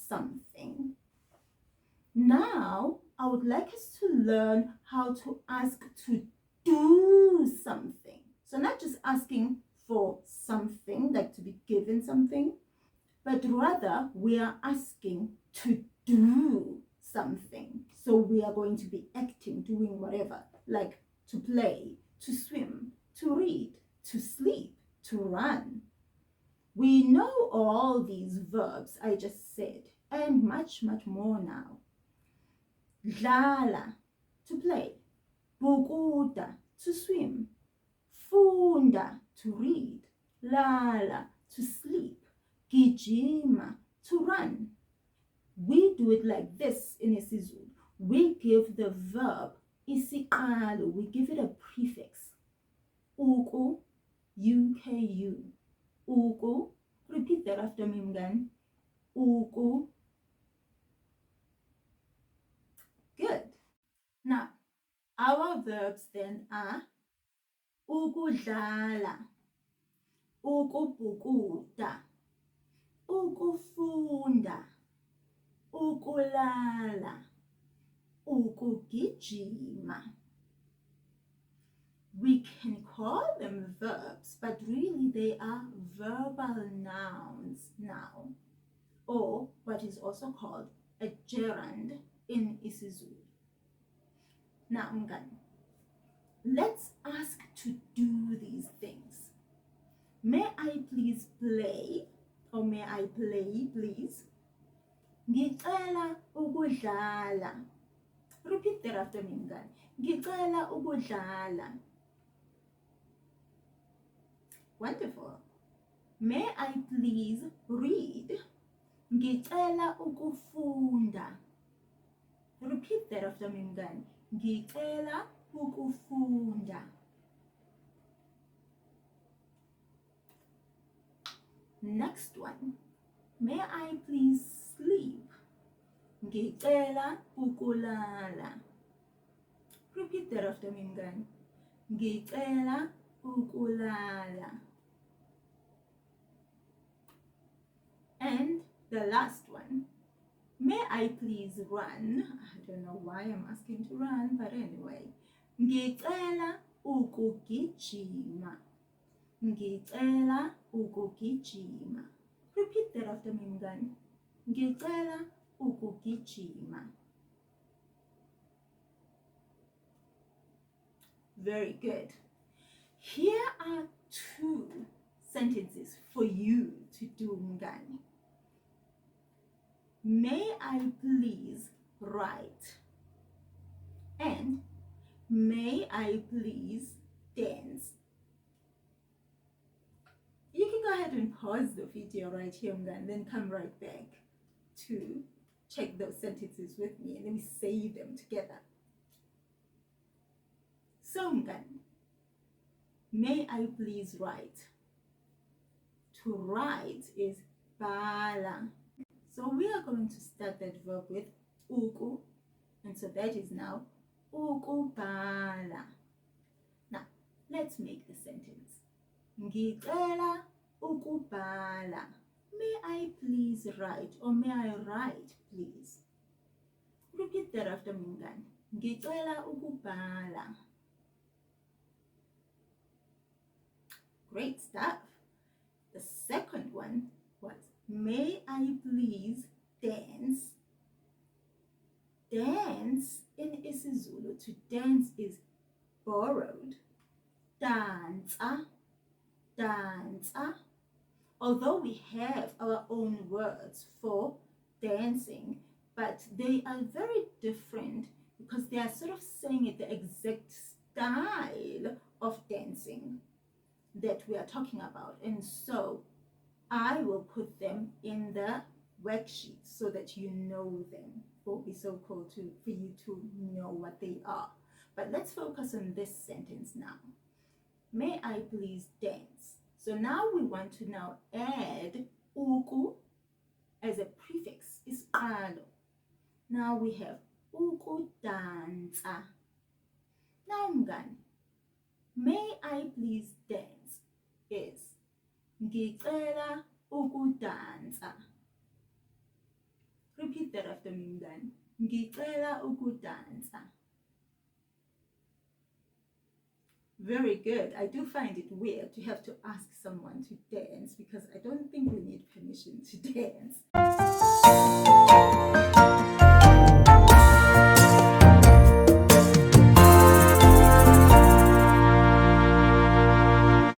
something. Now, I would like us to learn how to ask to do something. So not just asking for something, like to be given something, but rather we are asking to do something. So we are going to be acting, doing whatever, like to play, to swim, to read, to sleep, to run. We know all these verbs I just said, and much, much more now. Dlala, to play. Bukuda, to swim. Funda, to read. Lala, to sleep. Gijima, to run. We do it like this in isiZulu. We give the verb isiqalo, we give it a prefix. Uku, UKU. Uku, repeat that after me again. Uku. Good. Now, our verbs then are ukudlala, ukubhukuda, ukufunda, ukulala, ukugijima. We can call them verbs, but really they are verbal nouns now, or what is also called a gerund in isiZulu. Now, mngani, let's ask to do these things. May I please play, or may I play, please? Ngicela ukudlala. Repeat that after me, mngani. Ngicela ukudlala. Wonderful. May I please read? Ngicela ukufunda. Repeat that after me, mngani. Ngicela ukufunda. Next one. May I please sleep? Ngicela ukulala. Repeat that after me, mngani. Ngicela ukulala. And the last one. May I please run? I don't know why I'm asking to run, but anyway. Ngicela ukugijima. Ngicela ukugijima. Repeat that after me, mngani. Ngicela ukugijima. Very good. Here are two sentences for you to do, mngani. May I please write? And may I please dance? You can go ahead and pause the video right here, and then come right back to check those sentences with me, and then we say them together. So, mngani, may I please write? To write is bala. So we are going to start that verb with uku, and so that is now ukubhala. Now, let's make the sentence. Ngicela ukubhala. May I please write, or may I write, please? Repeat that after me, mngani. Ngicela ukubhala. Great stuff. The second one was, may I please dance? Dance in isiZulu, to dance is borrowed. Danza, danza. Although we have our own words for dancing, but they are very different because they are sort of saying it the exact style of dancing that we are talking about. And so I will put them in the worksheet so that you know them. It will be so cool for you to know what they are. But let's focus on this sentence now. May I please dance? So now we want to now add uku as a prefix, isiqalo. Now we have ukudansa. Now, mngani, may I please dance is ngicela ukudansa. Repeat that after me, mngani. Ngicela ukudansa. Very good. I do find it weird to have to ask someone to dance because I don't think we need permission to dance.